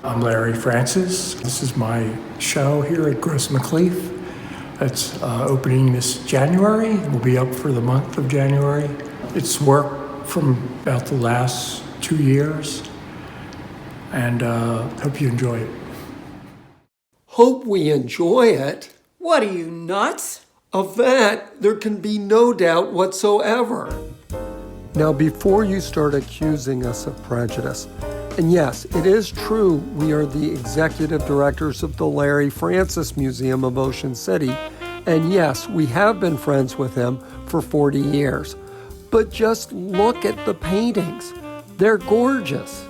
I'm Larry Francis. This is my show here at Gross McCleaf. It's opening this January. It will be up for the month of January. It's work from about the last 2 years, and hope you enjoy it. Hope we enjoy it? What are you, nuts? Of that, there can be no doubt whatsoever. Now, before you start accusing us of prejudice, and yes, it is true we are the executive directors of the Larry Francis Museum of Ocean City, and yes, we have been friends with him for 40 years. But just look at the paintings. They're gorgeous.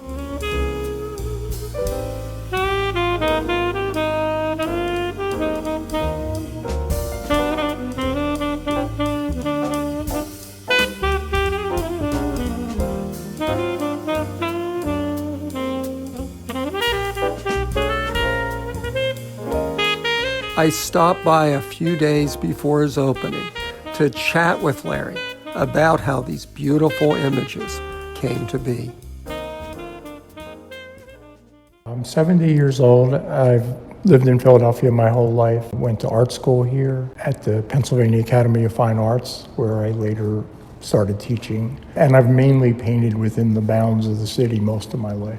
I stopped by a few days before his opening to chat with Larry about how these beautiful images came to be. I'm 70 years old. I've lived in Philadelphia my whole life. Went to art school here at the Pennsylvania Academy of Fine Arts, where I later started teaching. And I've mainly painted within the bounds of the city most of my life.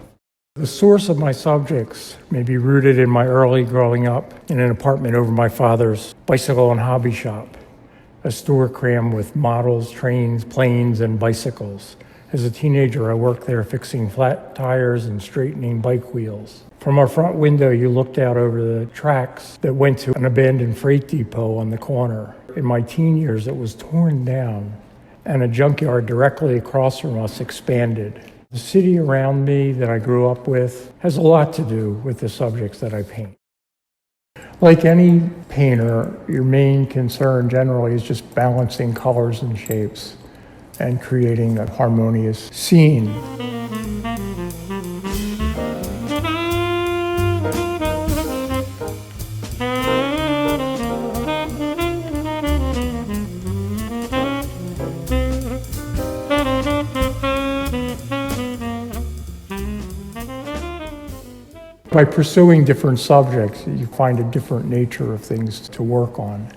The source of my subjects may be rooted in my early growing up in an apartment over my father's bicycle and hobby shop, a store crammed with models, trains, planes, and bicycles. As a teenager, I worked there fixing flat tires and straightening bike wheels. From our front window, you looked out over the tracks that went to an abandoned freight depot on the corner. In my teen years, it was torn down, and a junkyard directly across from us expanded. The city around me that I grew up with has a lot to do with the subjects that I paint. Like any painter, your main concern generally is just balancing colors and shapes and creating a harmonious scene. By pursuing different subjects, you find a different nature of things to work on.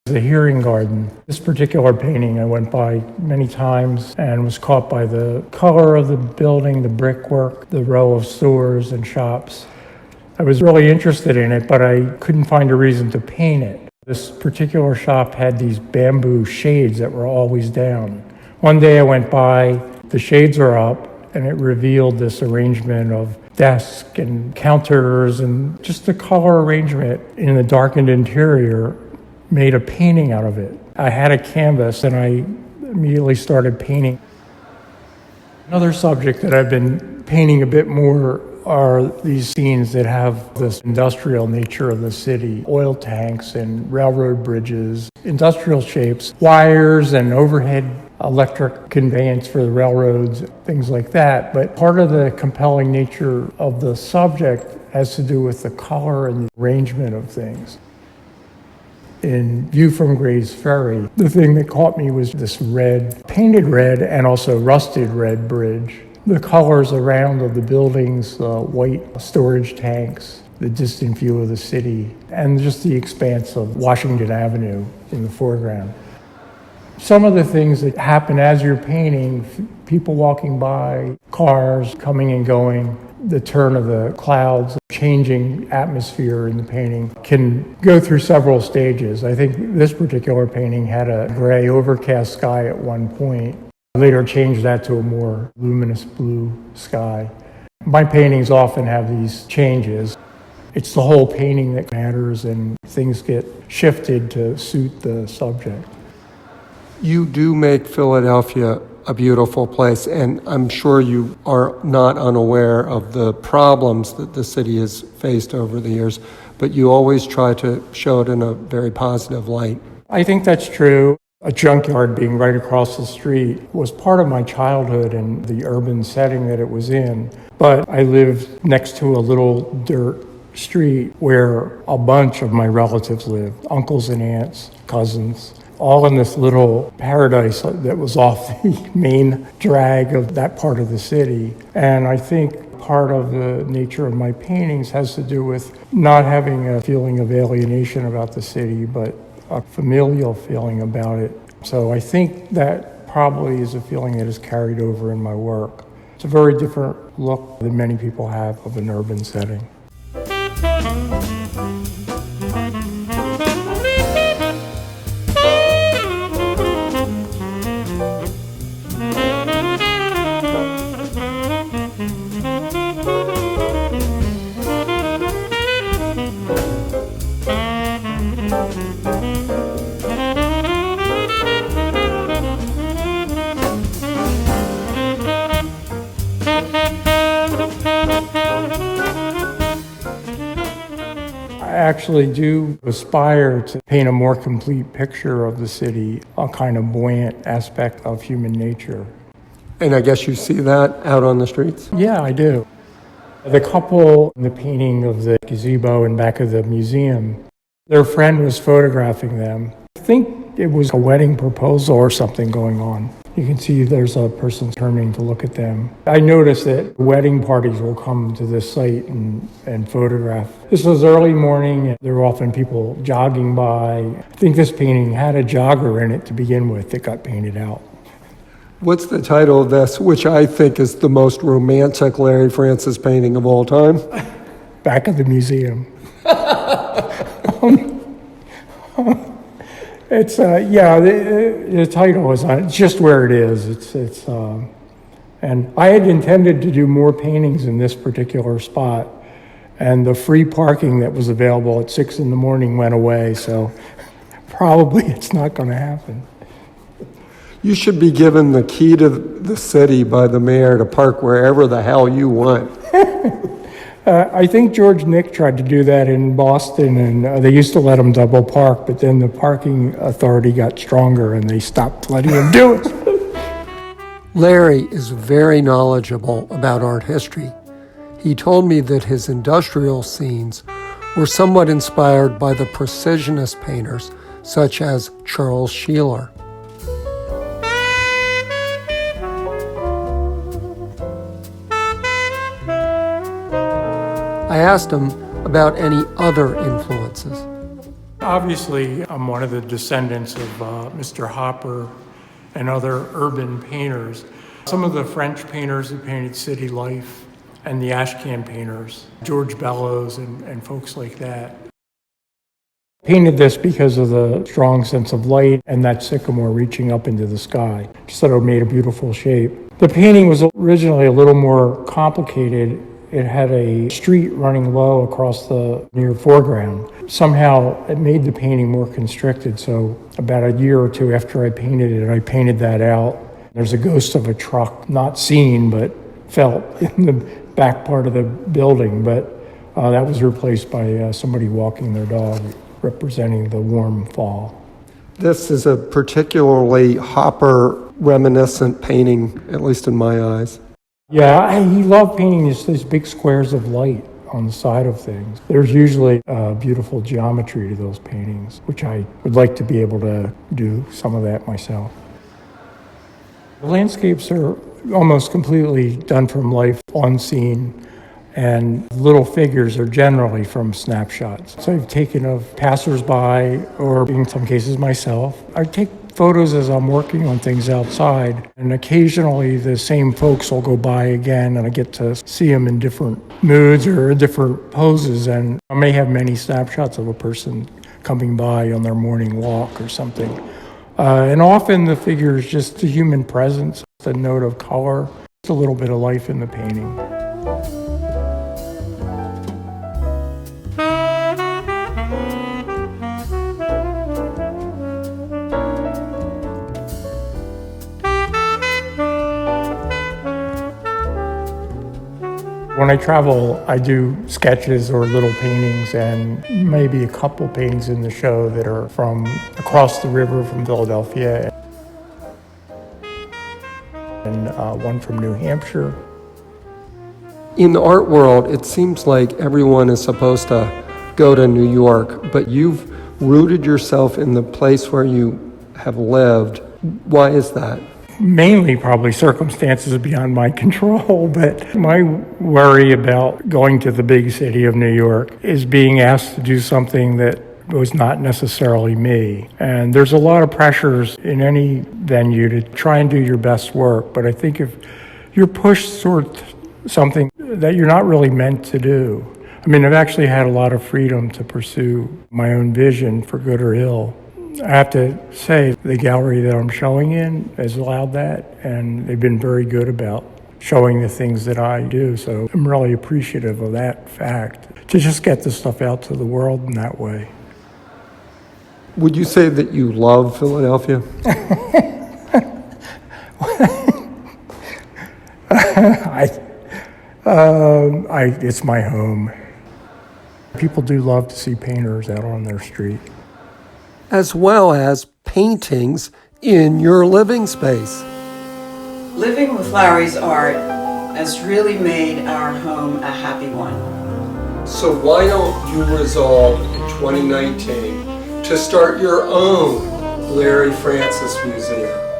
The hearing garden. This particular painting I went by many times and was caught by the color of the building, the brickwork, the row of stores and shops. I was really interested in it, but I couldn't find a reason to paint it. This particular shop had these bamboo shades that were always down. One day I went by, the shades are up, and it revealed this arrangement of desks and counters, and just the color arrangement in the darkened interior made a painting out of it. I had a canvas and I immediately started painting. Another subject that I've been painting a bit more are these scenes that have this industrial nature of the city. Oil tanks and railroad bridges, industrial shapes, wires and overhead electric conveyance for the railroads, things like that. But part of the compelling nature of the subject has to do with the color and the arrangement of things. In View from Gray's Ferry, the thing that caught me was this red, painted red and also rusted red bridge. The colors around of the buildings, the white storage tanks, the distant view of the city, and just the expanse of Washington Avenue in the foreground. Some of the things that happen as you're painting, people walking by, cars coming and going, the turn of the clouds, changing atmosphere in the painting can go through several stages. I think this particular painting had a gray overcast sky at one point. I later changed that to a more luminous blue sky. My paintings often have these changes. It's the whole painting that matters, and things get shifted to suit the subject. You do make Philadelphia a beautiful place, and I'm sure you are not unaware of the problems that the city has faced over the years, but you always try to show it in a very positive light. I think that's true. A junkyard being right across the street was part of my childhood and the urban setting that it was in, but I lived next to a little dirt street where a bunch of my relatives lived, uncles and aunts, cousins, all in this little paradise that was off the main drag of that part of the city. And I think part of the nature of my paintings has to do with not having a feeling of alienation about the city, but a familial feeling about it. So I think that probably is a feeling that is carried over in my work. It's a very different look than many people have of an urban setting. I actually do aspire to paint a more complete picture of the city, a kind of buoyant aspect of human nature. And I guess you see that out on the streets? Yeah, I do. The couple in the painting of the gazebo in back of the museum, their friend was photographing them. I think it was a wedding proposal or something going on. You can see there's a person turning to look at them. I noticed that wedding parties will come to this site and photograph. This was early morning, and there were often people jogging by. I think this painting had a jogger in it to begin with that got painted out. What's the title of this, which I think is the most romantic Larry Francis painting of all time? Back of the museum. It's the title is on just where it is. And I had intended to do more paintings in this particular spot, and the free parking that was available at 6 a.m. went away, so probably it's not going to happen. You should be given the key to the city by the mayor to park wherever the hell you want. I think George Nick tried to do that in Boston, and they used to let him double park, but then the parking authority got stronger and they stopped letting him do it. Larry is very knowledgeable about art history. He told me that his industrial scenes were somewhat inspired by the precisionist painters such as Charles Sheeler. I asked him about any other influences. Obviously, I'm one of the descendants of Mr. Hopper and other urban painters. Some of the French painters who painted city life and the ashcan painters, George Bellows and folks like that. Painted this because of the strong sense of light and that sycamore reaching up into the sky. Just thought it made a beautiful shape. The painting was originally a little more complicated. It had a street running low across the near foreground. Somehow it made the painting more constricted, so about a year or two after I painted it, I painted that out. There's a ghost of a truck, not seen, but felt in the back part of the building, but that was replaced by somebody walking their dog, representing the warm fall. This is a particularly Hopper reminiscent painting, at least in my eyes. Yeah, he loved painting these big squares of light on the side of things. There's usually beautiful geometry to those paintings, which I would like to be able to do some of that myself. The landscapes are almost completely done from life on scene, and little figures are generally from snapshots. So I've taken of passersby, or in some cases myself. I take photos as I'm working on things outside, and occasionally the same folks will go by again, and I get to see them in different moods or different poses, and I may have many snapshots of a person coming by on their morning walk or something. And often the figure is just the human presence, a note of color, just a little bit of life in the painting. When I travel, I do sketches or little paintings, and maybe a couple paintings in the show that are from across the river from Philadelphia, and one from New Hampshire. In the art world, it seems like everyone is supposed to go to New York, but you've rooted yourself in the place where you have lived. Why is that? mainly probably circumstances beyond my control, but my worry about going to the big city of New York is being asked to do something that was not necessarily me. And there's a lot of pressures in any venue to try and do your best work, but I think if you're pushed toward something that you're not really meant to do, I mean, I've actually had a lot of freedom to pursue my own vision for good or ill. I have to say, the gallery that I'm showing in has allowed that, and they've been very good about showing the things that I do. So I'm really appreciative of that fact, to just get the stuff out to the world in that way. Would you say that you love Philadelphia? It's my home. People do love to see painters out on their street. As well as paintings in your living space. Living with Larry's art has really made our home a happy one. So why don't you resolve in 2019 to start your own Larry Francis Museum?